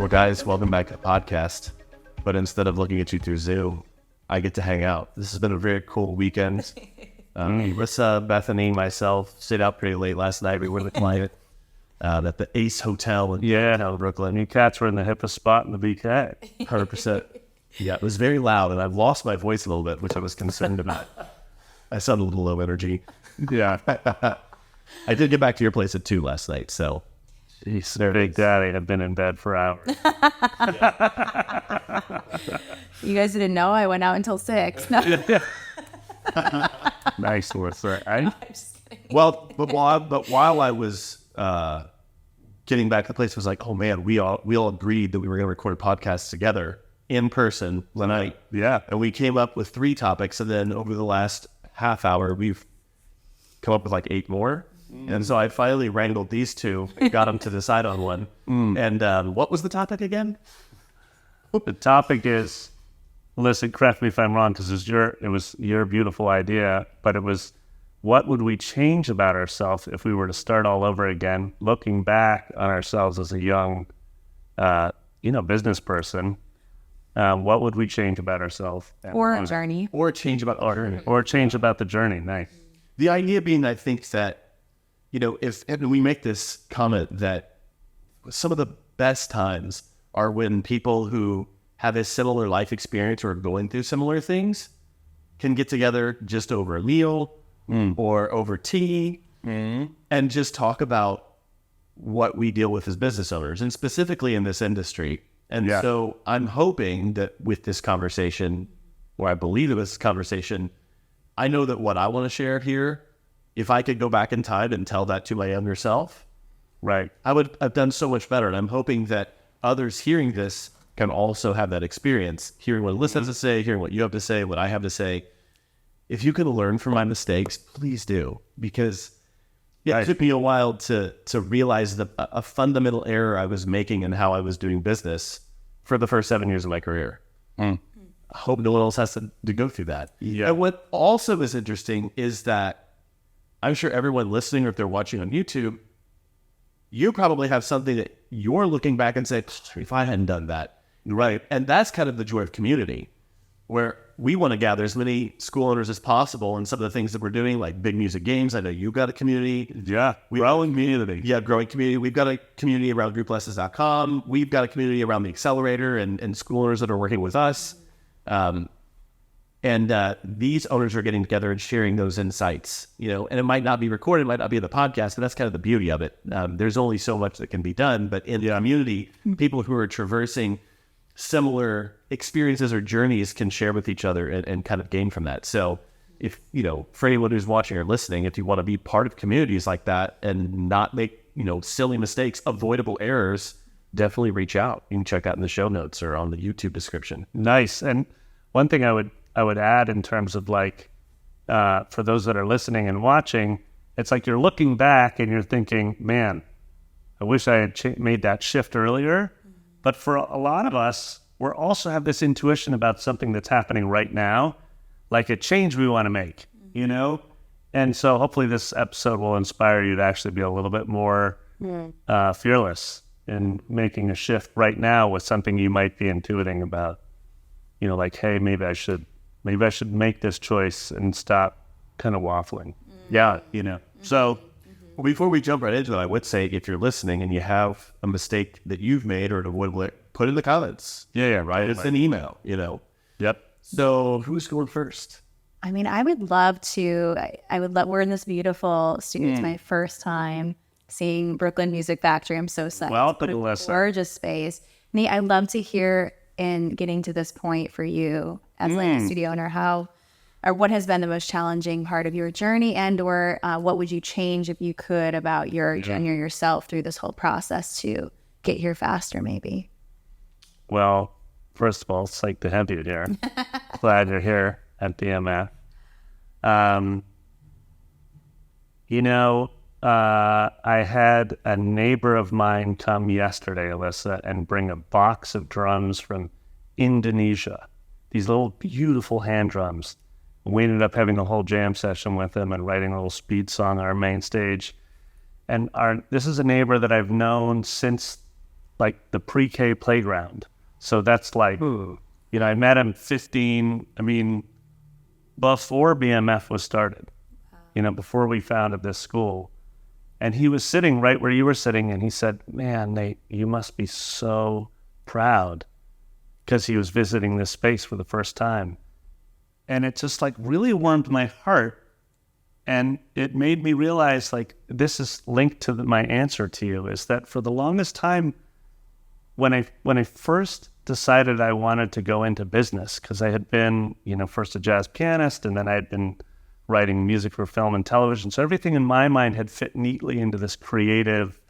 Well, guys, welcome back to the podcast. But instead of looking at you through Zoom, I get to hang out. This has been a very cool weekend. Alyssa, Bethany, myself stayed out pretty late last night. We were with the client at the Ace Hotel in downtown Brooklyn. You cats were in the hippest spot in the BK. 100%. Yeah, it was very loud, and I've lost my voice a little bit, which I was concerned about. I sound a little low energy. Yeah. I did get back to your place at 2 last night, so. Jeez, Big Daddy had been in bed for hours. You guys didn't know I went out until 6. No. Nice worth it, right? Well, but while I was getting back to the place, I was like, oh man, we all agreed that we were going to record a podcast together in person tonight. Yeah. And we came up with 3 topics, and then over the last half hour, we've come up with like 8 more. And so I finally wrangled these 2 and got them to decide on one. And what was the topic again? The topic is, listen, correct me if I'm wrong, because it was your beautiful idea, but it was, what would we change about ourselves if we were to start all over again, looking back on ourselves as a young, business person? What would we change about ourselves? Or a journey. Or change about our journey. Or change about the journey. Nice. The idea being, I think that, if we make this comment that some of the best times are when people who have a similar life experience or are going through similar things can get together just over a meal or over tea and just talk about what we deal with as business owners, and specifically in this industry. And so I'm hoping that with this conversation, or I believe with this conversation, I know that what I want to share here, if I could go back in time and tell that to my younger self, right, I would have done so much better. And I'm hoping that others hearing this can also have that experience, hearing what Alyssa has to say, hearing what you have to say, what I have to say. If you can learn from my mistakes, please do. Because it took me a while to realize a fundamental error I was making in how I was doing business for the first 7 years of my career. I hope no one else has to go through that. Yeah. And what also is interesting is that I'm sure everyone listening, or if they're watching on YouTube, you probably have something that you're looking back and say, if I hadn't done that. Right. And that's kind of the joy of community, where we want to gather as many school owners as possible. And some of the things that we're doing, like Big Music Games, I know you've got a community. Yeah, growing community. Yeah, growing community. We've got a community around grouplessons.com. We've got a community around the Accelerator and school owners that are working with us. And these owners are getting together and sharing those insights, and it might not be recorded, it might not be in the podcast, and that's kind of the beauty of it. There's only so much that can be done, but in the community, people who are traversing similar experiences or journeys can share with each other and kind of gain from that. So if, for anyone who's watching or listening, if you want to be part of communities like that and not make, silly mistakes, avoidable errors, definitely reach out. You can check out in the show notes or on the YouTube description. Nice. And one thing I would add in terms of for those that are listening and watching, it's like you're looking back and you're thinking, man, I wish I had made that shift earlier. But for a lot of us, we also have this intuition about something that's happening right now, like a change we want to make, And so hopefully this episode will inspire you to actually be a little bit more fearless in making a shift right now with something you might be intuiting about. Hey, maybe I should make this choice and stop kind of waffling. Yeah, So before we jump right into it, I would say if you're listening and you have a mistake that you've made or put in the comments. Yeah, right. It's an email, Yep. So who's going first? I mean, I would love to. We're in this beautiful studio. It's my first time seeing Brooklyn Music Factory. I'm so excited. Welcome, Alyssa. Gorgeous space. Nate, I'd love to hear, in getting to this point for you as a studio owner, what has been the most challenging part of your journey, or what would you change if you could about your journey or yourself through this whole process to get here faster, maybe? Well, first of all, it's like to have you here. Glad you're here at the MF. I had a neighbor of mine come yesterday, Alyssa, and bring a box of drums from Indonesia. These little beautiful hand drums. We ended up having a whole jam session with him and writing a little speed song on our main stage. And this is a neighbor that I've known since like the pre-K playground. So that's like, I met him 15, before BMF was started, before we founded this school. And he was sitting right where you were sitting, and he said, man, Nate, you must be so proud, because he was visiting this space for the first time. And it just like really warmed my heart. And it made me realize, like, this is linked to my answer to you, is that for the longest time, when I first decided I wanted to go into business, because I had been, first a jazz pianist, and then I had been writing music for film and television. So everything in my mind had fit neatly into this creative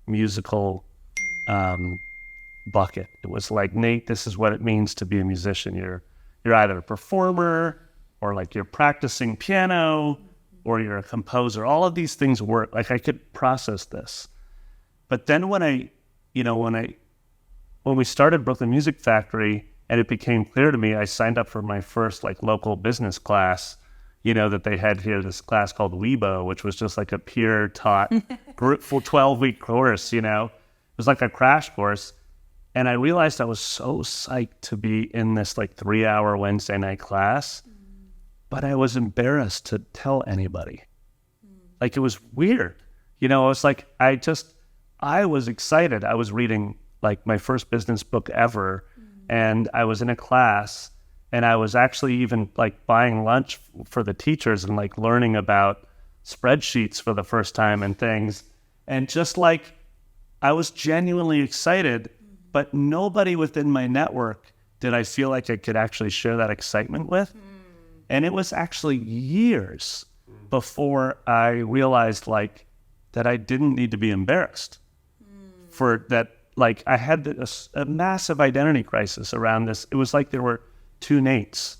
musical bucket. It was like, Nate, this is what it means to be a musician. You're either a performer, or like you're practicing piano, or you're a composer. All of these things work. Like I could process this. But then when we started Brooklyn Music Factory, and it became clear to me, I signed up for my first like local business class, that they had here, this class called Weibo, which was just like a peer taught full 12-week course, It was like a crash course. And I realized I was so psyched to be in this like 3-hour Wednesday night class, but I was embarrassed to tell anybody. Like it was weird. I was like, I was excited. I was reading like my first business book ever, and I was in a class, and I was actually even like buying lunch for the teachers and like learning about spreadsheets for the first time and things. And just like, I was genuinely excited, but nobody within my network did I feel like I could actually share that excitement with. And it was actually years before I realized like that I didn't need to be embarrassed for that. Like I had a massive identity crisis around this. It was like there were two Nates,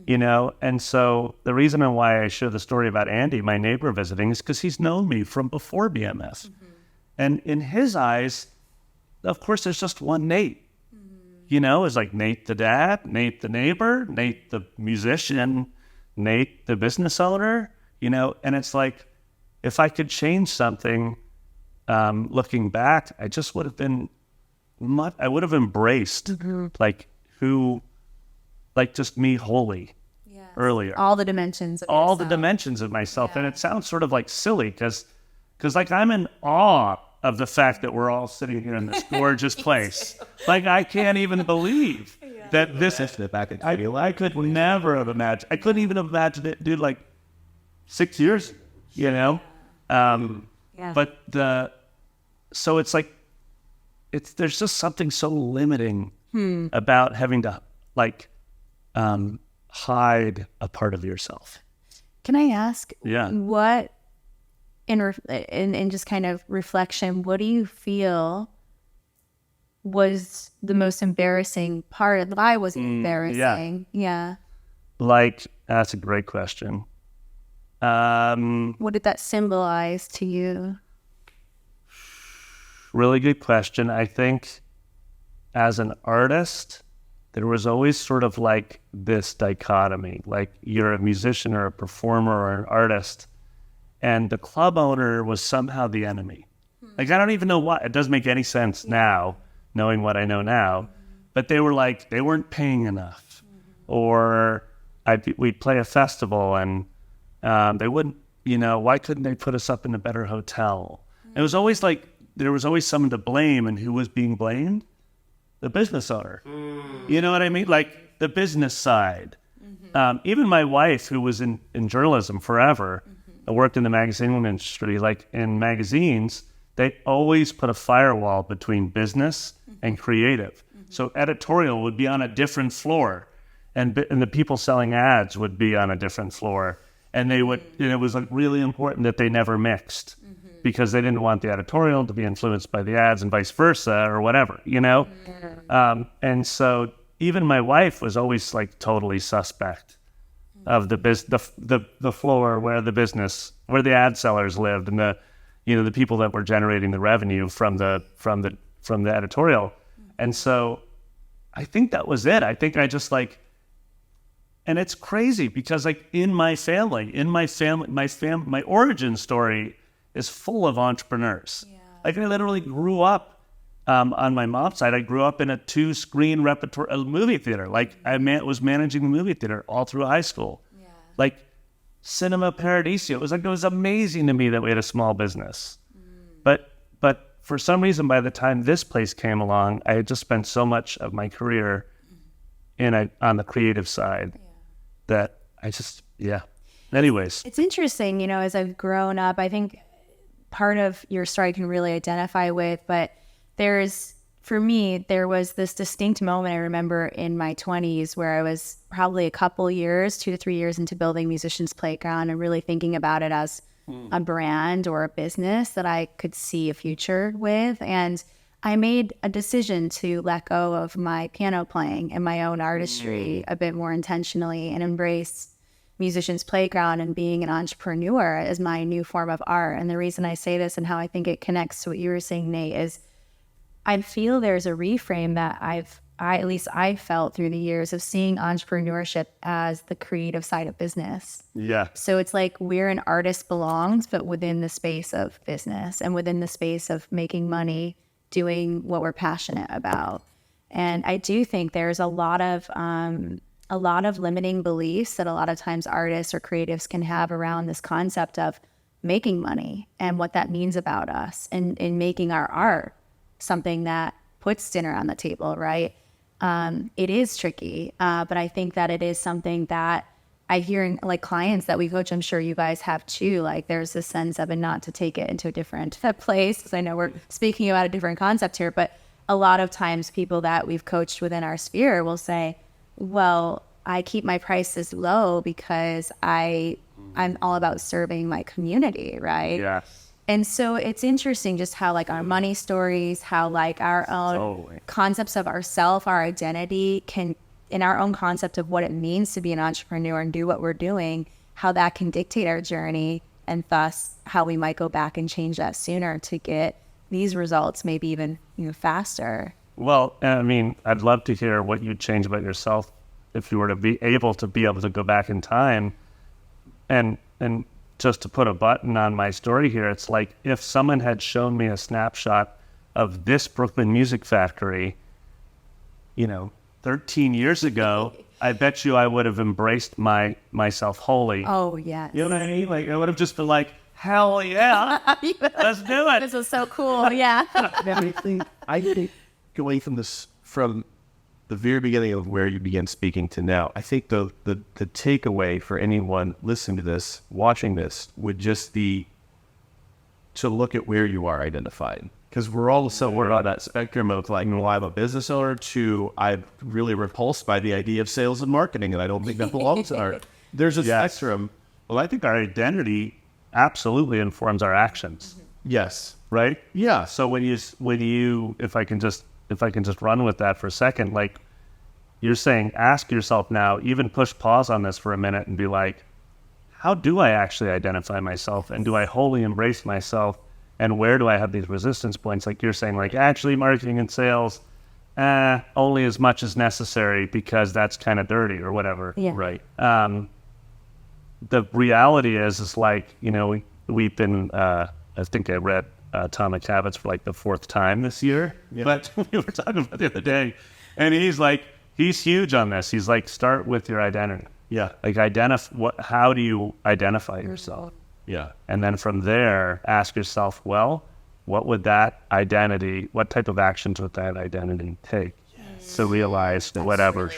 And so the reason why I share the story about Andy, my neighbor visiting, is because he's known me from before BMF. And in his eyes, of course, there's just one Nate. It's like Nate the dad, Nate the neighbor, Nate the musician, Nate the business owner, And it's like, if I could change something, looking back, I just would have been, I would have embraced like just me wholly earlier. All the dimensions of the dimensions of myself. And it sounds sort of like silly because like I'm in awe of the fact that we're all sitting here in this gorgeous place. Like I can't even believe that this is the back. I could never have imagined. I couldn't even imagine it, dude, like 6 years, But so it's like, there's just something so limiting about having to like hide a part of yourself. Can I ask? Yeah. What in just kind of reflection, what do you feel was the most embarrassing part? Why was it embarrassing? Yeah. Like, that's a great question. What did that symbolize to you? Really good question. I think as an artist, there was always sort of like this dichotomy, like you're a musician or a performer or an artist, and the club owner was somehow the enemy. Like, I don't even know why. It doesn't make any sense now, knowing what I know now. But they were like, they weren't paying enough. Or we'd play a festival and they wouldn't, why couldn't they put us up in a better hotel? It was always like, there was always someone to blame, and who was being blamed? The business owner. You know what I mean? Like the business side. Even my wife, who was in journalism forever, I worked in the magazine industry. Like in magazines, they always put a firewall between business and creative. So editorial would be on a different floor, and the people selling ads would be on a different floor. And they would, it was like really important that they never mixed, because they didn't want the editorial to be influenced by the ads and vice versa or whatever, And so even my wife was always like totally suspect of the floor where the ad sellers lived, and the people that were generating the revenue from the editorial. And so I think that was it. I think I just like, and it's crazy because like my origin story is full of entrepreneurs. Like I literally grew up on my mom's side, I grew up in a 2-screen repertoire movie theater. Like was managing the movie theater all through high school. Yeah. Like Cinema Paradiso. It was amazing to me that we had a small business. But for some reason, by the time this place came along, I had just spent so much of my career on the creative side that I just, Anyways. It's interesting, as I've grown up, I think part of your story I can really identify with, but for me, there was this distinct moment I remember in my 20s where I was probably a couple years, 2 to 3 years into building Musicians Playground and really thinking about it as a brand or a business that I could see a future with. And I made a decision to let go of my piano playing and my own artistry a bit more intentionally and embrace Musicians Playground and being an entrepreneur as my new form of art. And the reason I say this and how I think it connects to what you were saying, Nate, is I feel there's a reframe that I felt through the years of seeing entrepreneurship as the creative side of business. Yeah. So it's like where an artist belongs, but within the space of business and within the space of making money, doing what we're passionate about. And I do think there's a lot of limiting beliefs that a lot of times artists or creatives can have around this concept of making money and what that means about us and in making our art something that puts dinner on the table, right? It is tricky, but I think that it is something that I hear in like clients that we coach, I'm sure you guys have too, like there's this sense of, and not to take it into a different place, because I know we're speaking about a different concept here, but a lot of times people that we've coached within our sphere will say, well, I keep my prices low because I'm all about serving my community, right? Yes. And so it's interesting just how like our money stories, how like our own concepts of ourself, our identity can, in our own concept of what it means to be an entrepreneur and do what we're doing, how that can dictate our journey and thus how we might go back and change that sooner to get these results, maybe even faster. Well, I mean, I'd love to hear what you'd change about yourself if you were to be able to go back in time. And just to put a button on my story here, it's like if someone had shown me a snapshot of this Brooklyn Music Factory, 13 years ago, I bet you I would have embraced myself wholly. Oh, yes. You know what I mean? Like, I would have just been like, hell yeah, let's do it. This is so cool, yeah. I think going from the very beginning of where you began speaking to now, I think the takeaway for anyone listening to this, watching this, would just be to look at where you are identified. Because we're on that spectrum of like, well, I'm a business owner to I'm really repulsed by the idea of sales and marketing, and I don't think that belongs to art. There's a spectrum. Well, I think our identity absolutely informs our actions. Yes. Right? Yeah. So when you if I can just run with that for a second, like you're saying, ask yourself now, even push pause on this for a minute and be like, how do I actually identify myself? And do I wholly embrace myself? And where do I have these resistance points? Like you're saying, like actually marketing and sales, only as much as necessary because that's kind of dirty or whatever. Yeah. Right. The reality is like, we've been, I think I read Atomic Habits for like the 4th time this year. Yeah. But we were talking about the other day, and he's huge on this. He's like, start with your identity. Yeah. Like how do you identify yourself? Yeah. And then from there, ask yourself, well, what type of actions would that identity take to realize whatever,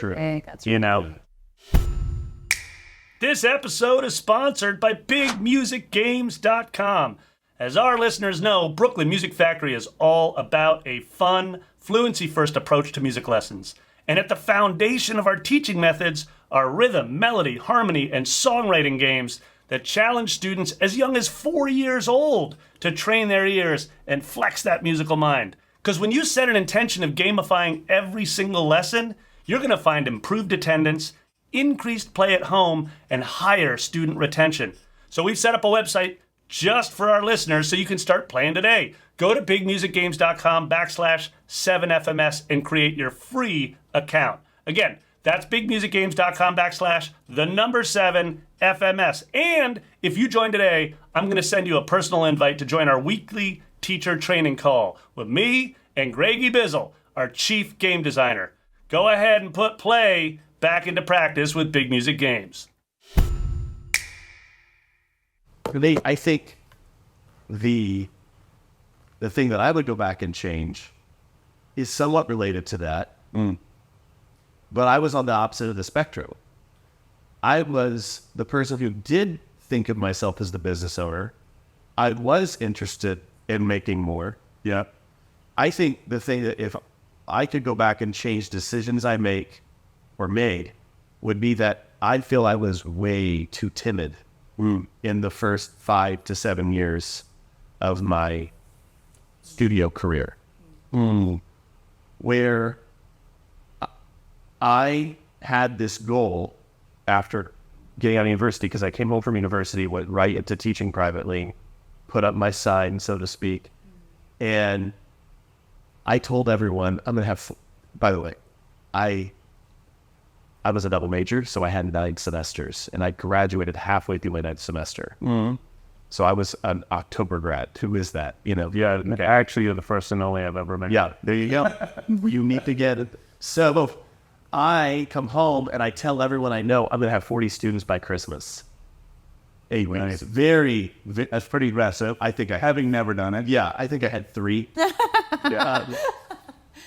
This episode is sponsored by BigMusicGames.com. As our listeners know, Brooklyn Music Factory is all about a fun, fluency-first approach to music lessons. And at the foundation of our teaching methods are rhythm, melody, harmony, and songwriting games that challenge students as young as 4 years old to train their ears and flex that musical mind. Because when you set an intention of gamifying every single lesson, you're going to find improved attendance, increased play at home, and higher student retention. So we've set up a website just for our listeners so you can start playing today. Go to bigmusicgames.com/7FMS and create your free account. Again, that's bigmusicgames.com/7FMS. And if you join today, I'm going to send you a personal invite to join our weekly teacher training call with me and Greggy Bizzle, our chief game designer. Go ahead and put play back into practice with Big Music Games. I think the thing that I would go back and change is somewhat related to that. But I was on the opposite of the spectrum. I was the person who did think of myself as the business owner. I was interested in making more. Yeah. I think the thing that if I could go back and change decisions I make or made would be that I feel I was way too timid in the first 5 to 7 years of my studio career, where I had this goal after getting out of university, because I came home from university, went right into teaching privately, put up my sign, so to speak, and I told everyone I'm going to have, by the way, I was a double major, so I had 9 semesters, and I graduated halfway through my 9th semester. So I was an October grad. Who is that? You know? Yeah, okay. Actually, you're the first and only I've ever met. Yeah, there you go. You need to get it. So I come home and I tell everyone I know I'm going to have 40 students by Christmas. 8 weeks. Nice. Very, That's pretty aggressive. I think I Having never done it. Yeah, I think I had 3.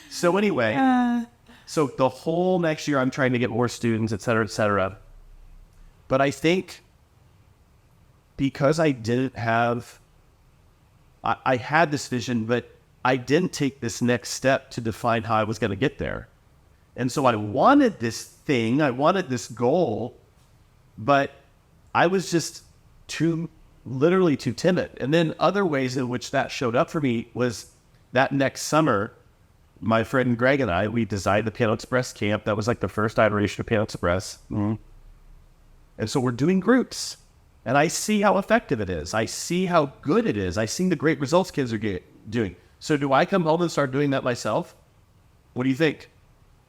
So anyway, so the whole next year I'm trying to get more students, et cetera, et cetera. But I think because I didn't have, I had this vision, but I didn't take this next step to define how I was going to get there. And so I wanted this thing, I wanted this goal, but I was just literally too timid. And then other ways in which that showed up for me was that next summer, my friend Greg and I, we designed the Piano Express camp. That was like the first iteration of Piano Express. And so we're doing groups, and I see how effective it is. I see how good it is. I see the great results kids are doing. So do I come home and start doing that myself? What do you think?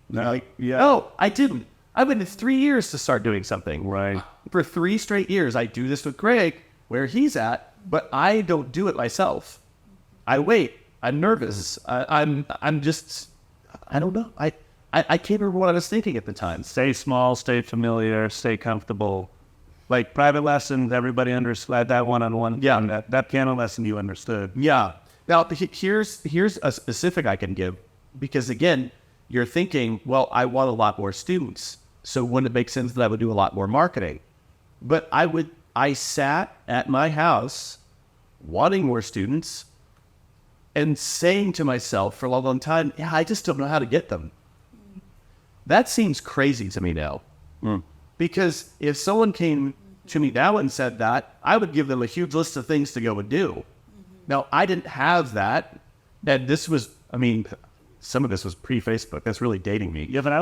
No, No, I didn't. I waited 3 years to start doing something. Right. For 3 straight years, I do this with Greg, where he's at, but I don't do it myself. I wait. I'm nervous. I'm just, I don't know. I can't remember what I was thinking at the time. Stay small, stay familiar, stay comfortable. Like private lessons, everybody understood that one-on-one. Yeah. That piano lesson you understood. Yeah. Now, here's a specific I can give, because again, you're thinking, well, I want a lot more students, so wouldn't it make sense that I would do a lot more marketing? But I sat at my house wanting more students and saying to myself for a long, long time, yeah, I just don't know how to get them. That seems crazy to me now. Because if someone came to me now and said that, I would give them a huge list of things to go and do. Now, I didn't have that. And this was, I mean, some of this was pre-Facebook. That's really dating me. Yeah, but I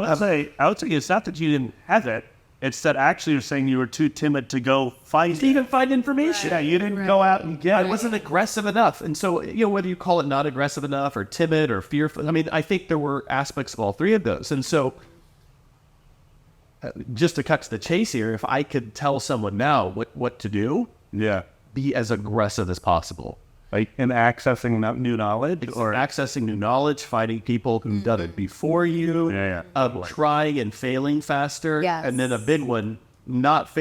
would say it's not that you didn't have it. It's that actually you're saying you were too timid to go find To even find information. Yeah, you didn't go out and get I it. wasn't aggressive enough. And so, whether you call it not aggressive enough or timid or fearful, I mean, I think there were aspects of all 3 of those. And so, just to cut to the chase here, if I could tell someone now what to do, be as aggressive as possible. Like in accessing new knowledge Or accessing new knowledge, finding people who've done it before you, trying and failing faster, Yes. and then a big one, not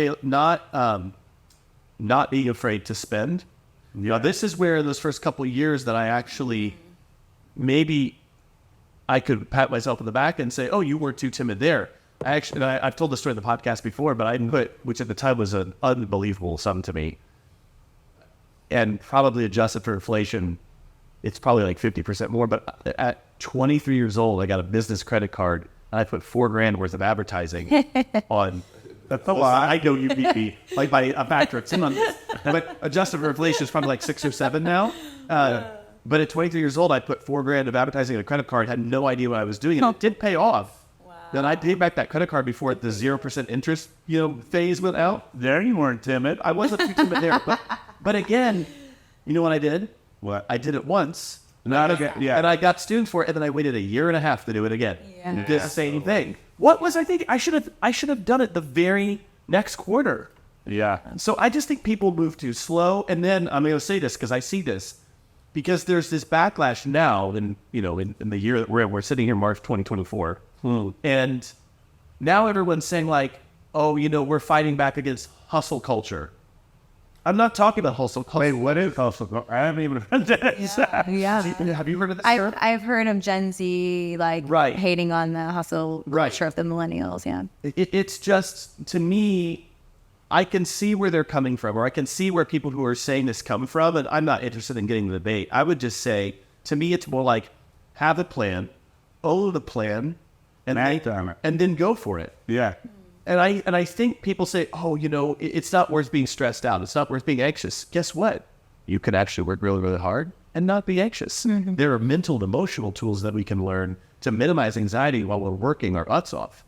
being afraid to spend. Now, this is where in those first couple of years that I actually, maybe I could pat myself on the back and say, oh, you weren't too timid there. I've told the story in the podcast before, but I put, which at the time was an unbelievable sum to me, and probably adjusted for inflation, it's probably like 50% more. But at 23 years old, I got a business credit card, and I put $4,000 worth of advertising on. That's a lot. I know you beat me like by a factor of 10 on this. But adjusted for inflation, it's probably like 6 or 7 now. But at 23 years old, I put $4,000 of advertising on a credit card, had no idea what I was doing, and it did pay off. Then I paid back that credit card before the 0% interest, phase went out. There you weren't timid. I wasn't too timid there, but again, you know what I did? What? I did it once. Not again. Yeah. And I got students for it, and then I waited 1.5 years to do it again. Yeah. The same thing. What was I thinking? I should have done it the very next quarter. Yeah. So I just think people move too slow. And then I'm going to say this because I see this. because there's this backlash now in the year that we're sitting here, March 2024. And now everyone's saying like, oh, we're fighting back against hustle culture. I'm not talking about hustle culture. Wait, what is hustle culture? I haven't even heard that. Yeah. Have you heard of this term? I've heard of Gen Z hating on the hustle culture of the millennials. Yeah. It's just, to me, I can see where they're coming from, or I can see where people who are saying this come from, and I'm not interested in getting the debate. I would just say, to me, it's more like have a plan, follow the plan, and then go for it. Yeah. And I think people say, oh, it's not worth being stressed out. It's not worth being anxious. Guess what? You can actually work really, really hard and not be anxious. Mm-hmm. There are mental and emotional tools that we can learn to minimize anxiety while we're working our butts off.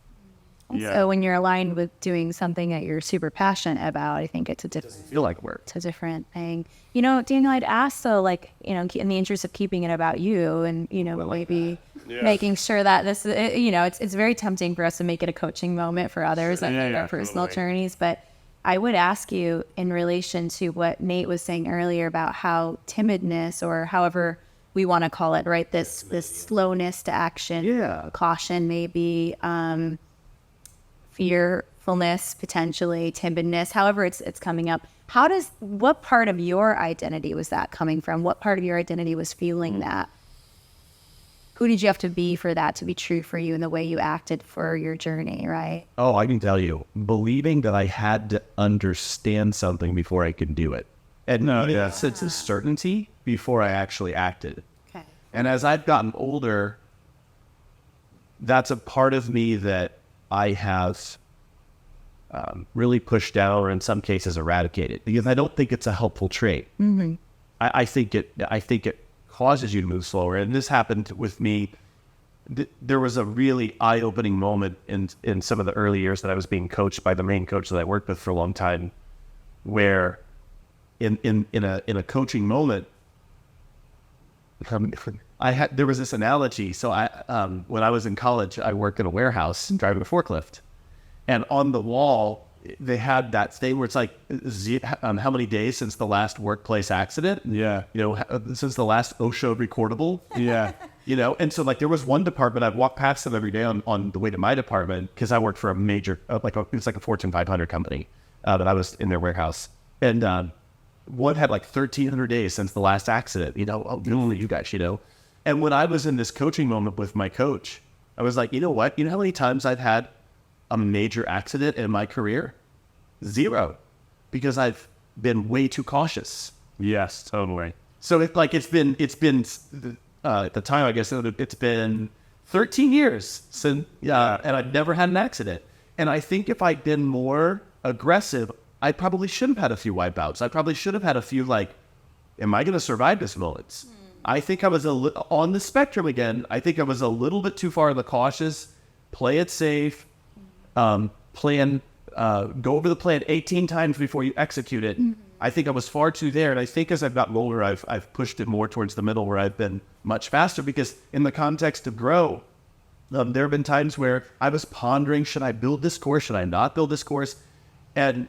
So when you're aligned with doing something that you're super passionate about, I think it's a different. Doesn't feel like work. It's a different thing. Daniel, I'd ask though, in the interest of keeping it about you, and maybe making sure that this, it's very tempting for us to make it a coaching moment for others and their personal journeys. But I would ask you in relation to what Nate was saying earlier about how timidness, or however we want to call it, right? This slowness to action, caution, maybe. Fearfulness, potentially timidness, however it's coming up. What part of your identity was that coming from? What part of your identity was feeling that? Who did you have to be for that to be true for you in the way you acted for your journey, right? Oh, I can tell you, believing that I had to understand something before I could do it. And sense of certainty before I actually acted. Okay. And as I've gotten older, that's a part of me that I have really pushed down, or in some cases eradicated, because I don't think it's a helpful trait. Mm-hmm. I think it causes you to move slower. And this happened with me. There was a really eye-opening moment in some of the early years that I was being coached by the main coach that I worked with for a long time, where in a coaching moment, there was this analogy. So when I was in college, I worked in a warehouse driving a forklift, and on the wall they had that thing where it's like, how many days since the last workplace accident? Yeah, since the last OSHA recordable. Yeah, and so there was one department I'd walk past them every day on the way to my department, because I worked for a major it's like a Fortune 500 company that I was in their warehouse, and one had 1,300 days since the last accident. Only you guys, And when I was in this coaching moment with my coach, I was like, you know what? You know how many times I've had a major accident in my career? 0, because I've been way too cautious. Yes, totally. So it's been at the time, I guess it's been 13 years since, and I've never had an accident. And I think if I'd been more aggressive, I probably should have had a few wipeouts. I probably should have had a few am I going to survive this moments? I think I was on the spectrum again. I think I was a little bit too far in the cautious, play it safe, plan, go over the plan 18 times before you execute it. Mm-hmm. I think I was far too there. And I think as I've gotten older, I've pushed it more towards the middle, where I've been much faster, because in the context of grow, there have been times where I was pondering, should I build this course? Should I not build this course? And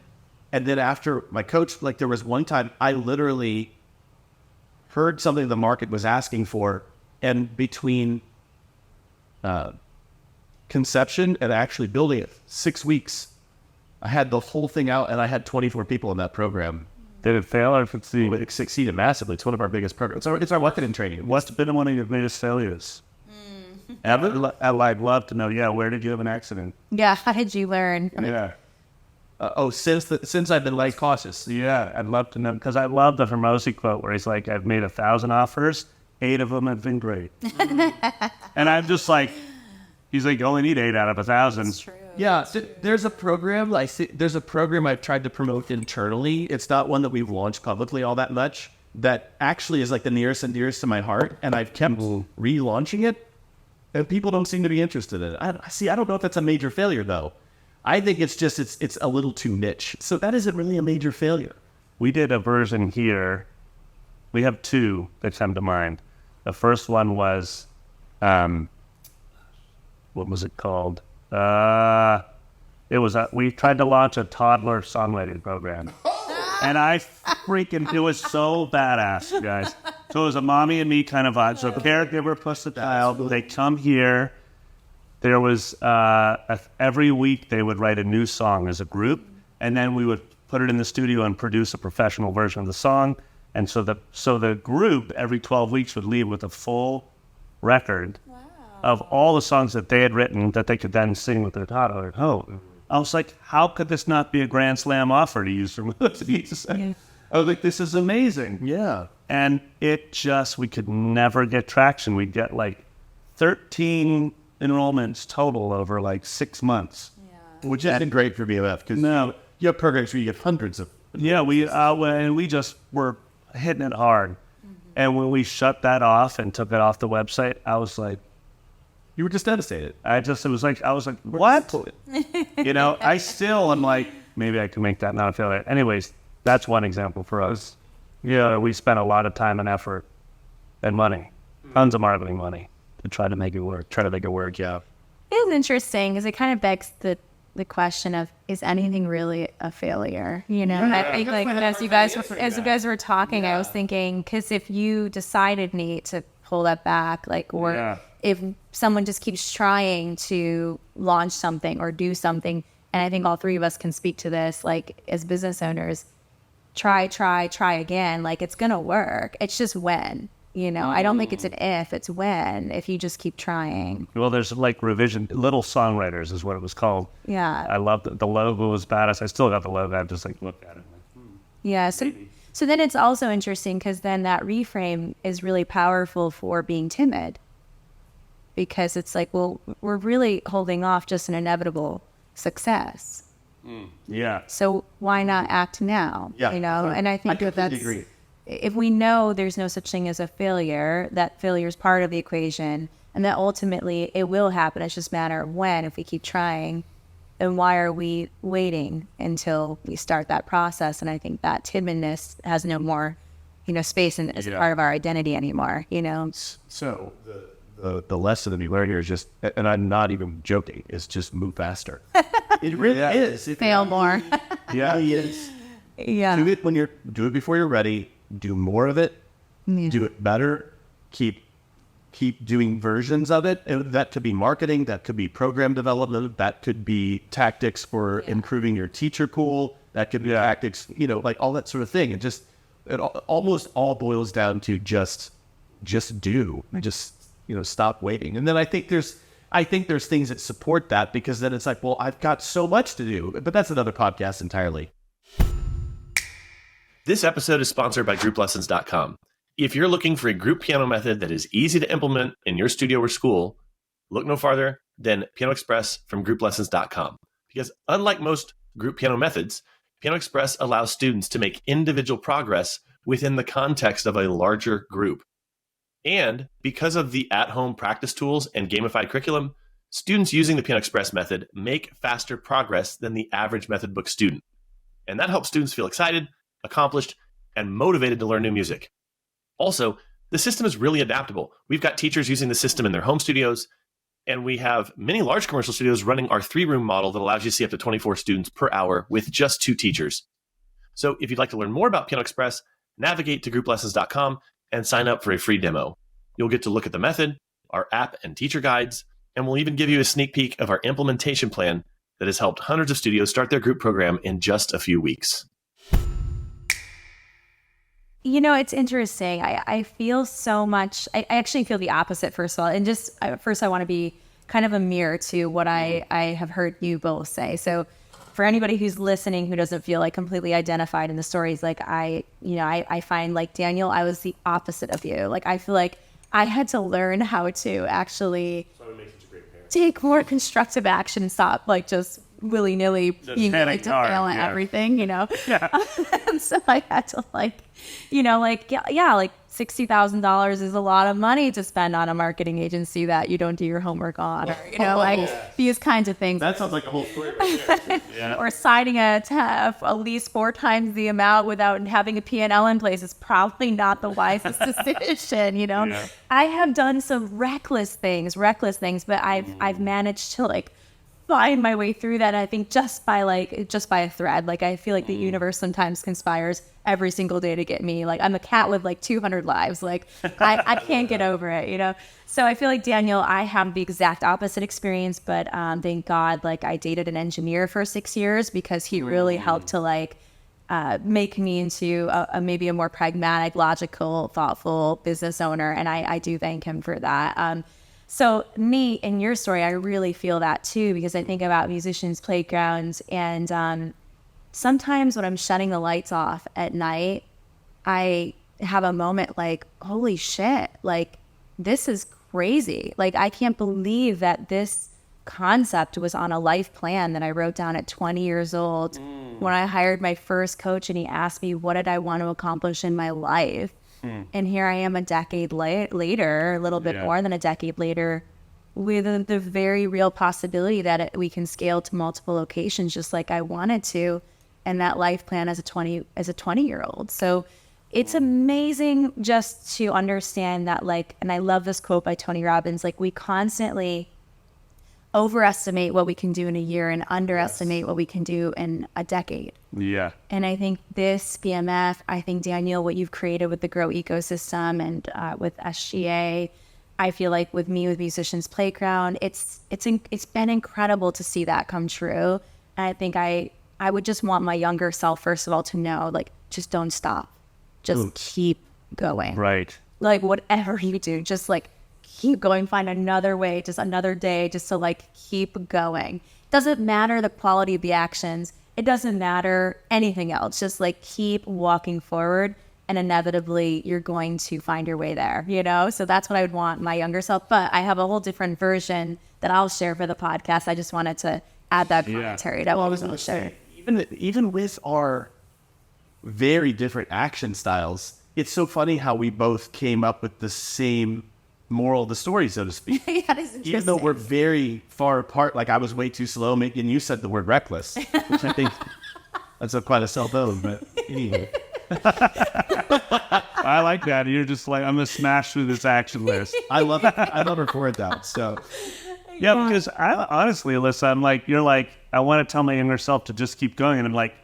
then after my coach, there was one time I literally heard something the market was asking for, and between conception and actually building it, 6 weeks, I had the whole thing out, and I had 24 people in that program. Did it fail or succeed? It succeeded massively. It's one of our biggest programs. It's our marketing training. What's been one of your biggest failures? Ever? I'd love to know. Yeah, where did you have an accident? Yeah, how did you learn? Yeah. Since I've been cautious. Yeah, I'd love to know, because I love the Hermosi quote where he's like, I've made 1,000 offers, 8 of them have been great. And I'm just like, he's like, you only need 8 out of 1,000. That's true. Yeah, there's a program. There's a program I've tried to promote internally. It's not one that we've launched publicly all that much. That actually is the nearest and dearest to my heart, and I've kept relaunching it, and people don't seem to be interested in it. I don't know if that's a major failure though. I think it's just it's a little too niche. So that isn't really a major failure. We did a version here. We have 2 that come to mind. The first one was, what was it called? It was we tried to launch a toddler songwriting program. And it was so badass, you guys. So it was a mommy and me kind of vibe. So caregiver plus the child, they come here. There was, every week they would write a new song as a group, and then we would put it in the studio and produce a professional version of the song. And so the group every 12 weeks would leave with a full record of all the songs that they had written that they could then sing with their toddler at home. I was like, how could this not be a Grand Slam offer to use for movies? I was like, this is amazing. Yeah. And we could never get traction. We'd get like 13 enrollments total over like 6 months. Yeah. Which isn't great for BMF because you have programs where you get hundreds of. Yeah, we just were hitting it hard. Mm-hmm. And when we shut that off and took it off the website, I was like, you were just devastated. I was like, what? I still am like, maybe I can make that not a failure. Anyways, that's one example for us. Yeah, we spent a lot of time and effort and money, tons of marketing money to try to make it work. Yeah. It's interesting because it kind of begs the question of, is anything really a failure? I think like as you guys were talking, I was thinking, because if you decided, Nate, to pull that back, if someone just keeps trying to launch something or do something, and I think all three of us can speak to this, like as business owners, try again, like it's gonna work. It's just when. I don't think it's an if when, if you just keep trying. Well, there's like revision, Little Songwriters is what it was called. Yeah. I loved it. The logo was badass. I still got the logo. I just like looked at it. Yeah. So then it's also interesting because then that reframe is really powerful for being timid, because it's like, well, we're really holding off just an inevitable success. Yeah. So why not act now? Yeah. And I think I agree. If we know there's no such thing as a failure, that failure is part of the equation, and that ultimately it will happen. It's just a matter of when. If we keep trying, then why are we waiting until we start that process? And I think that timidness has no more, space as part of our identity anymore. So the lesson that we learn here is just, and I'm not even joking, is just move faster. It really is. Fail more. Yeah, it is. Yeah. Do it before you're ready. Do more of it. Yeah. Do it better. Keep doing versions of it. And that could be marketing. That could be program development. That could be tactics for improving your teacher pool. That could be tactics, like all that sort of thing. It almost all boils down to just do. Just stop waiting. And then I think there's things that support that, because then it's like, well, I've got so much to do. But that's another podcast entirely. This episode is sponsored by GroupLessons.com. If you're looking for a group piano method that is easy to implement in your studio or school, look no farther than Piano Express from GroupLessons.com. Because unlike most group piano methods, Piano Express allows students to make individual progress within the context of a larger group. And because of the at-home practice tools and gamified curriculum, students using the Piano Express method make faster progress than the average method book student. And that helps students feel excited, accomplished, and motivated to learn new music. Also, the system is really adaptable. We've got teachers using the system in their home studios, and we have many large commercial studios running our 3-room model that allows you to see up to 24 students per hour with just 2 teachers. So if you'd like to learn more about Piano Express, navigate to grouplessons.com and sign up for a free demo. You'll get to look at the method, our app and teacher guides, and we'll even give you a sneak peek of our implementation plan that has helped hundreds of studios start their group program in just a few weeks. It's interesting. I feel so much. I actually feel the opposite, first of all. And just first, I want to be kind of a mirror to what I have heard you both say. So for anybody who's listening who doesn't feel like completely identified in the stories, like I find like Daniel, I was the opposite of you. Like I feel like I had to learn how to actually take more constructive action and stop like just willy-nilly being like to fail at everything, Yeah. And so I had to like $60,000 is a lot of money to spend on a marketing agency that you don't do your homework on, or these kinds of things. That sounds like a whole story right there. Or signing a TEF at least 4 times the amount without having a P&L in place is probably not the wisest decision, I have done some reckless things, but I've managed to like find my way through that. And I think just by a thread, like I feel like the universe sometimes conspires every single day to get me. Like I'm a cat with like 200 lives. Like I can't get over it, you know? So I feel like Daniel, I have the exact opposite experience, but thank God, like I dated an engineer for 6 years because he really helped to like make me into maybe a more pragmatic, logical, thoughtful business owner. And I do thank him for that. So me, in your story, I really feel that too, because I think about musicians' playgrounds, and sometimes when I'm shutting the lights off at night, I have a moment like, holy shit, like this is crazy. Like I can't believe that this concept was on a life plan that I wrote down at 20 years old when I hired my first coach, and he asked me, what did I want to accomplish in my life? And here I am a decade later, a little bit more than a decade later, with the very real possibility that we can scale to multiple locations just like I wanted to, and that life plan as a 20-year-old. So it's amazing just to understand that, like, and I love this quote by Tony Robbins, like we constantly overestimate what we can do in a year and underestimate what we can do in a decade. Yeah. And I think this BMF, I think Daniel, what you've created with the Grow ecosystem and with SGA, I feel like with me, with Musicians Playground, it's been incredible to see that come true. And I think I would just want my younger self, first of all, to know, like, just don't stop. Just keep going. Right. Like whatever you do, just like keep going, find another way, just another day, just to like keep going. Doesn't matter the quality of the actions. It doesn't matter anything else. Just like keep walking forward, and inevitably you're going to find your way there, you know? So that's what I would want my younger self. But I have a whole different version that I'll share for the podcast. I just wanted to add that commentary. That was going to share. Even with our very different action styles, it's so funny how we both came up with the same moral of the story, so to speak. Yeah, that is interesting. Even though we're very far apart, like I was way too slow, and you said the word reckless, which I think that's quite a self-own, but anyway. I like that. You're just like, I'm going to smash through this action list. I love it. I love record that. So yeah, because I honestly, Alyssa, I'm like, you're like, I want to tell my younger self to just keep going. And I'm like,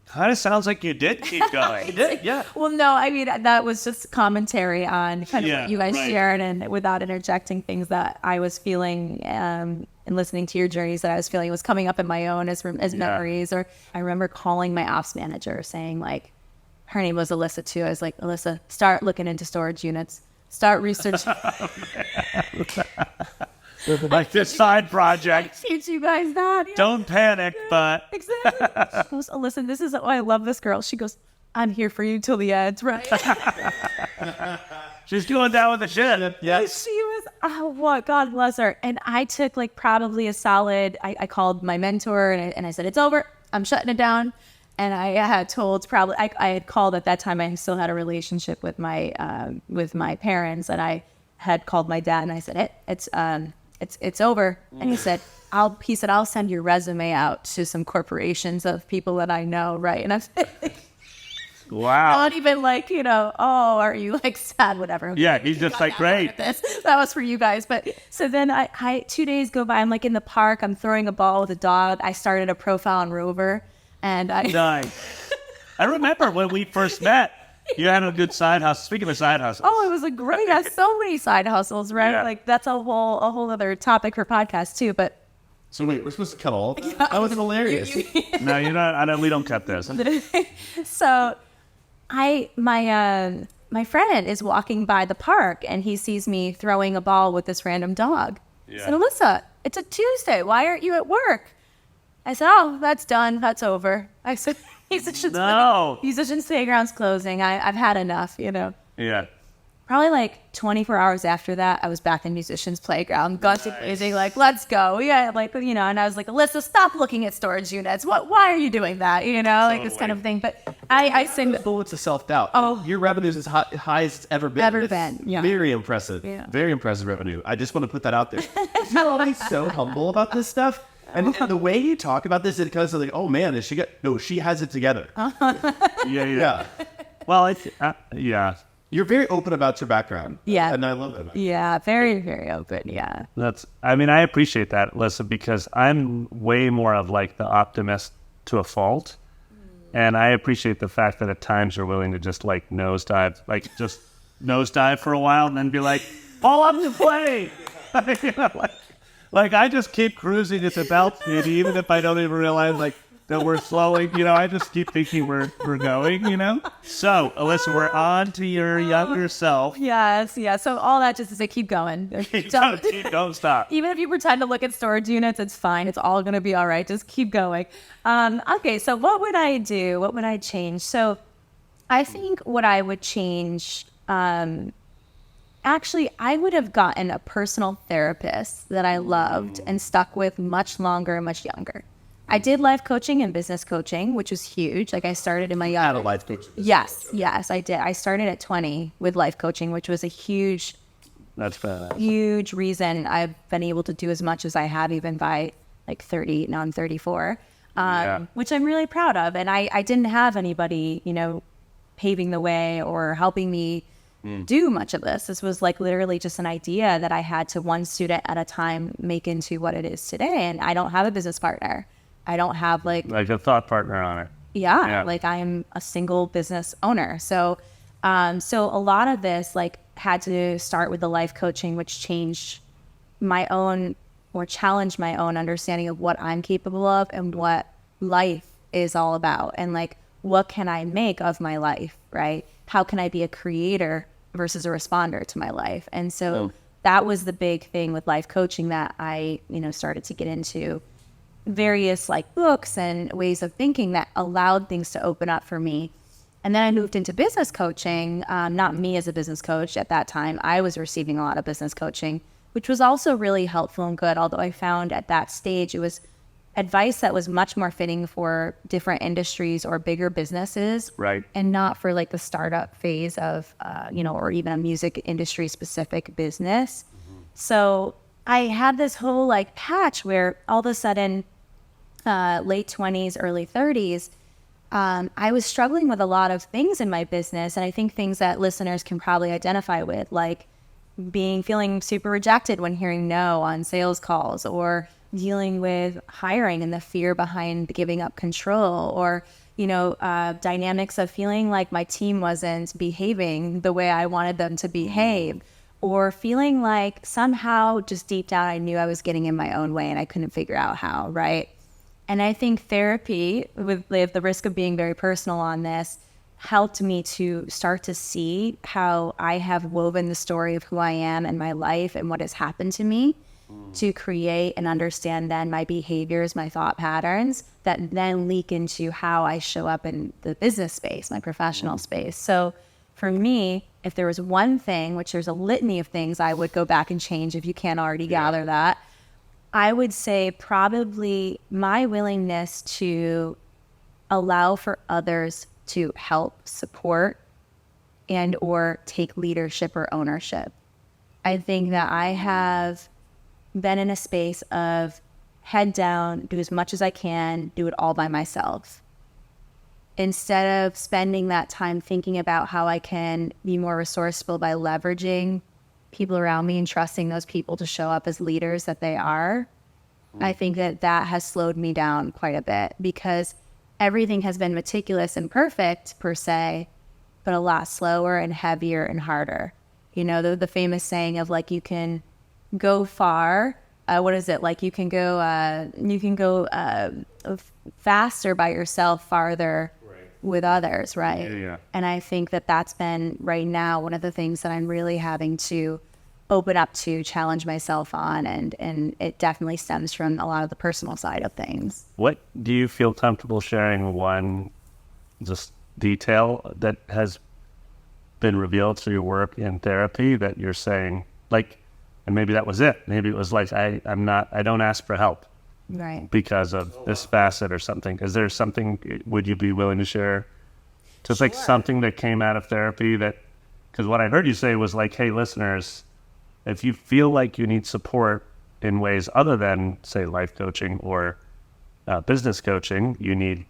kind of sounds like you did keep going. you did, yeah. Well, no, I mean, that was just commentary on kind of what you guys shared, and without interjecting things that I was feeling and listening to your journeys that I was feeling was coming up in my own as memories. Or I remember calling my ops manager saying, like, her name was Alyssa too. I was like, Alyssa, start looking into storage units. Start researching. Like this side project. Teach you guys that. Yeah. Don't panic, but... Exactly. She goes, oh, listen, this is, oh, I love this girl. She goes, I'm here for you till the end, right? She's going down with the shit. Yes. She was, oh, what? God bless her. And I took like probably a solid, I called my mentor and I said, it's over. I'm shutting it down. And I had told probably, I had called at that time. I still had a relationship with my parents, and I had called my dad and I said, it's over. And he said, I'll send your resume out to some corporations of people that I know. Right. And I'm wow. not even like, you know, oh, are you like sad, whatever. Yeah. He's just like, great. That was for you guys. But so then I 2 days go by. I'm like in the park. I'm throwing a ball with a dog. I started a profile on Rover. And Nice. I remember when we first met, you had a good side hustle. Speaking of side hustles. oh, it was a great, I had so many side hustles, right? Yeah. Like that's a whole other topic for podcast too. But So wait, we're supposed to cut all of that? That was hilarious. No, you're not. We don't cut this. so my friend is walking by the park and he sees me throwing a ball with this random dog. Yeah. I said, Alyssa, it's a Tuesday. Why aren't you at work? I said, oh, that's done. That's over. I said, Musicians Playground's closing. I've had enough, you know. Yeah. Probably like 24 hours after that, I was back in Musicians Playground. Got to blazing, like, let's go. Yeah, like, you know, and I was like, Alyssa, stop looking at storage units. Why are you doing that? You know, like this kind of thing. But I sing. Bullets of self-doubt. Oh. Your revenue is as high as it's ever been. It's yeah. Very impressive. Yeah. Very impressive revenue. I just want to put that out there. You're always so humble about this stuff. And the way you talk about this, it kind of like, oh man, she has it together. Yeah. Yeah. Well, yeah. You're very open about your background. Yeah. And I love it. Yeah, very, very open. Yeah. I appreciate that, Alyssa, because I'm way more of like the optimist to a fault. And I appreciate the fact that at times you're willing to just like nosedive for a while and then be like, pull up the plane. You know, like I just keep cruising at the belt speed, even if I don't even realize like that we're slowing. You know, I just keep thinking we're going. You know. So Alyssa, we're on to your younger self. Yes. Yeah. So all that just to say, keep going. Don't stop. Even if you pretend to look at storage units, it's fine. It's all going to be all right. Just keep going. Okay. So what would I do? What would I change? So I think what I would change, actually, I would have gotten a personal therapist that I loved and stuck with much longer and much younger. I did life coaching and business coaching, which was huge. Like I started in my Had a life coach. Yes, I did. I started at 20 with life coaching, which was a huge reason I've been able to do as much as I have, even by like 30. Now I'm 34, which I'm really proud of. And I didn't have anybody, you know, paving the way or helping me do much of this. This was like literally just an idea that I had to one student at a time make into what it is today. And I don't have a business partner. I don't have like a thought partner on it. Yeah, like I am a single business owner. So a lot of this like had to start with the life coaching, which changed my own or challenged my own understanding of what I'm capable of and what life is all about. And like, what can I make of my life, right? How can I be a creator versus a responder to my life? And so that was the big thing with life coaching that I, you know, started to get into various like books and ways of thinking that allowed things to open up for me. And then I moved into business coaching, not me as a business coach at that time. I was receiving a lot of business coaching, which was also really helpful and good. Although I found at that stage, it was advice that was much more fitting for different industries or bigger businesses. Right. And not for like the startup phase of, you know, or even a music industry specific business. So I had this whole like patch where all of a sudden, late 20s, early 30s, I was struggling with a lot of things in my business. And I think things that listeners can probably identify with, like feeling super rejected when hearing no on sales calls, or dealing with hiring and the fear behind giving up control, or, you know, dynamics of feeling like my team wasn't behaving the way I wanted them to behave, or feeling like somehow just deep down I knew I was getting in my own way and I couldn't figure out how, right? And I think therapy, with the risk of being very personal on this, helped me to start to see how I have woven the story of who I am and my life and what has happened to me to create and understand then my behaviors, my thought patterns that then leak into how I show up in the business space, my professional space. So for me, if there was one thing, which there's a litany of things I would go back and change if you can't already gather that, I would say probably my willingness to allow for others to help, support, and or take leadership or ownership. I think that I have been in a space of head down, do as much as I can, do it all by myself. Instead of spending that time thinking about how I can be more resourceful by leveraging people around me and trusting those people to show up as leaders that they are, I think that has slowed me down quite a bit, because everything has been meticulous and perfect per se, but a lot slower and heavier and harder. You know, the famous saying of like, you can go far. What is it? Like you can go faster by yourself, farther with others, right? Yeah. And I think that that's been right now one of the things that I'm really having to open up to, challenge myself on, and it definitely stems from a lot of the personal side of things. What do you feel comfortable sharing, one just detail that has been revealed through your work in therapy that you're saying, like, and maybe that was it. Maybe it was like, I don't ask for help. Right. Because of this facet or something. Is there something, would you be willing to share? Just like something that came out of therapy that, because what I heard you say was like, hey, listeners, if you feel like you need support in ways other than, say, life coaching or business coaching, you need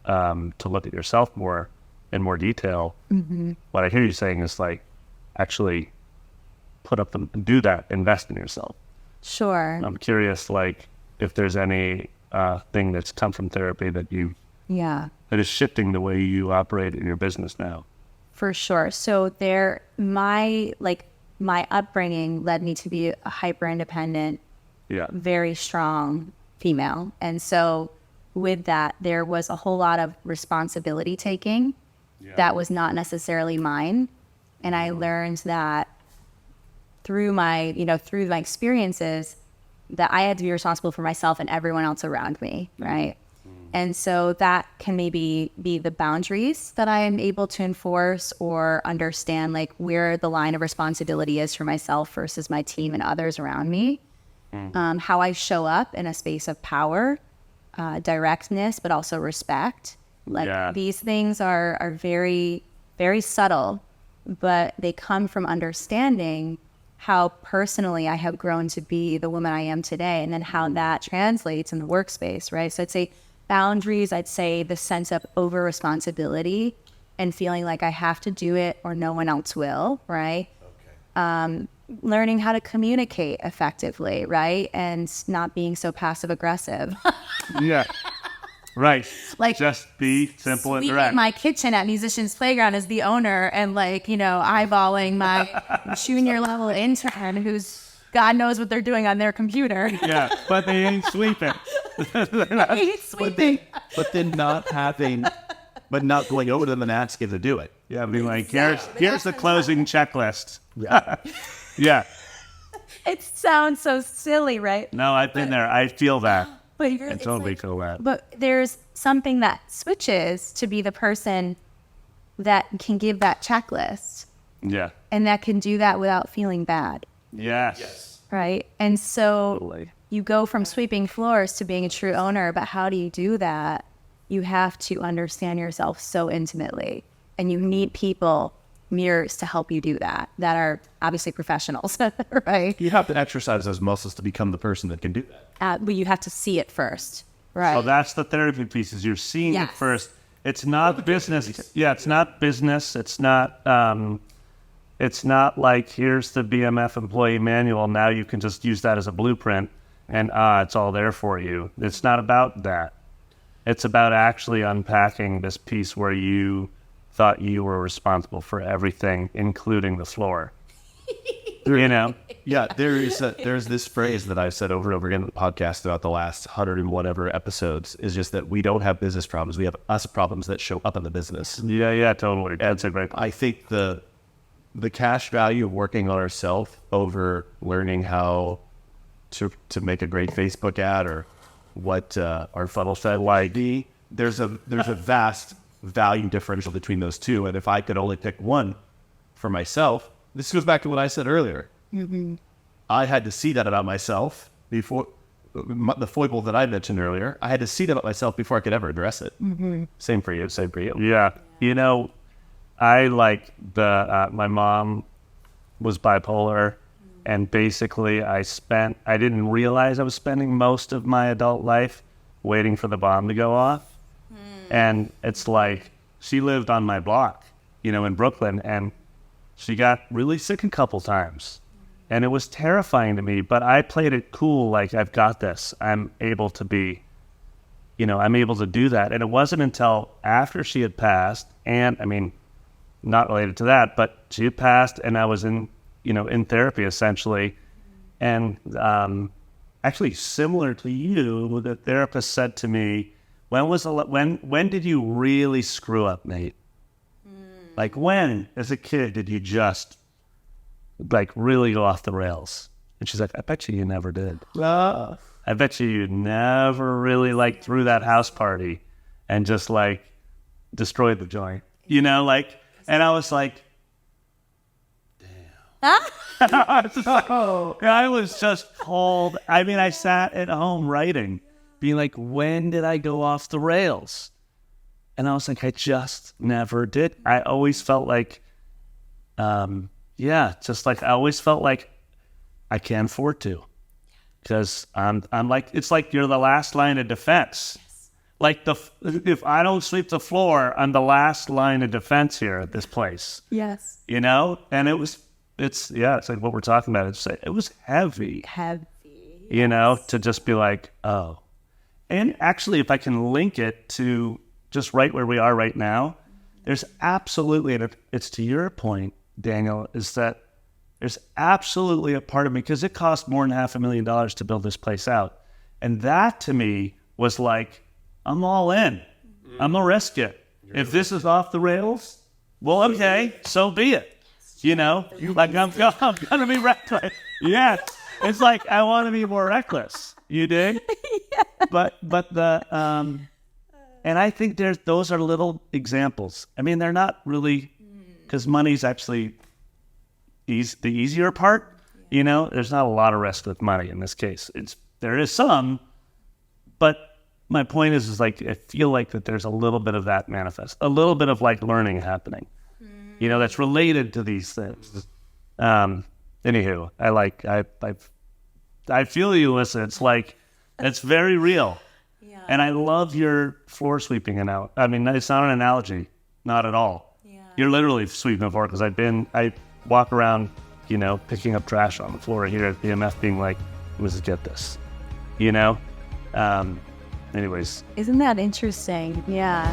to look at yourself more in more detail. What I hear you saying is like, actually put up do that, invest in yourself. Sure. I'm curious, like, if there's any thing that's come from therapy that that is shifting the way you operate in your business now. For sure. So my upbringing led me to be a hyper independent, very strong female. And so with that, there was a whole lot of responsibility taking that was not necessarily mine. And I learned that through my experiences, that I had to be responsible for myself and everyone else around me, right? And so that can maybe be the boundaries that I am able to enforce or understand, like where the line of responsibility is for myself versus my team and others around me. How I show up in a space of power, directness, but also respect. Like these things are very, very subtle, but they come from understanding how personally I have grown to be the woman I am today, and then how that translates in the workspace, right? So I'd say boundaries, I'd say the sense of over responsibility and feeling like I have to do it or no one else will, right? Okay. Learning how to communicate effectively, right? And not being so passive aggressive. Right. Like just be simple and direct. My kitchen at Musicians Playground as the owner and eyeballing my junior level intern who's God knows what they're doing on their computer. Yeah, but they ain't sweeping. But then not going over to them and asking to do it. Yeah, be like, here's the closing checklist. Yeah. It sounds so silly, right? No, I've been there. I feel that. But I totally feel that. But there's something that switches to be the person that can give that checklist. Yeah. And that can do that without feeling bad. Yes. Right? And so you go from sweeping floors to being a true owner, but how do you do that? You have to understand yourself so intimately. And you need people, mirrors, to help you do that are obviously professionals, right? You have to exercise those muscles to become the person that can do that. But you have to see it first, right? So that's the therapy piece, is you're seeing it first. It's not business. Yeah, it's not business. It's not like, here's the BMF employee manual. Now you can just use that as a blueprint and it's all there for you. It's not about that. It's about actually unpacking this piece where you thought you were responsible for everything, including the floor. Yeah, there's this phrase that I've said over and over again in the podcast throughout the last 100 and whatever episodes, is just that we don't have business problems. We have us problems that show up in the business. Yeah, totally. That's a great point. I think the cash value of working on ourselves over learning how to make a great Facebook ad or what our funnel should be, there's a vast value differential between those two. And if I could only pick one for myself, this goes back to what I said earlier. Mm-hmm. I had to see that about myself before the foible that I mentioned earlier. I had to see that about myself before I could ever address it. Mm-hmm. Same for you. Yeah. I my mom was bipolar, and basically I didn't realize I was spending most of my adult life waiting for the bomb to go off. And it's like, she lived on my block, in Brooklyn, and she got really sick a couple times. And it was terrifying to me, but I played it cool, like, I've got this. I'm able to do that. And it wasn't until after she had passed, and I mean, not related to that, but she had passed and I was in therapy essentially. And actually similar to you, the therapist said to me, when did you really screw up, Nate? Like, when, as a kid, did you just, really go off the rails? And she's like, I bet you never did. I bet you never really, threw that house party and just, destroyed the joint. And I was like, damn. I was just cold. I mean, I sat at home writing, being like, when did I go off the rails? And I was like, I just never did. I always felt like, I always felt like I can't afford to. Because I'm like, it's like you're the last line of defense. Yes. Like if I don't sweep the floor, I'm the last line of defense here at this place. Yes. You know, and it's like what we're talking about. It was heavy. You know, to just be like, oh. And actually, if I can link it to just right where we are right now, there's absolutely, and it's to your point, Daniel, is that there's absolutely a part of me, because it cost more than $500,000 to build this place out. And that to me was like, I'm all in. I'm gonna risk it. If this is off the rails, well, okay, so be it. You know, like I'm gonna be reckless. Yeah, it's like I want to be more reckless. You dig? Yeah. But the and I think those are little examples. I mean, they're not really, because money's actually the easier part. You know, there's not a lot of risk with money in this case. There is some, but my point is like I feel like that there's a little bit of that manifest, a little bit of like learning happening. You know, that's related to these things. Anywho, I feel you, Alyssa. It's like, it's very real. Yeah. And I love your floor sweeping analogy. I mean, it's not an analogy, not at all. Yeah. You're literally sweeping the floor, because I walk around, you know, picking up trash on the floor here at BMF being like, let's get this, you know? Anyways. Isn't that interesting? Yeah.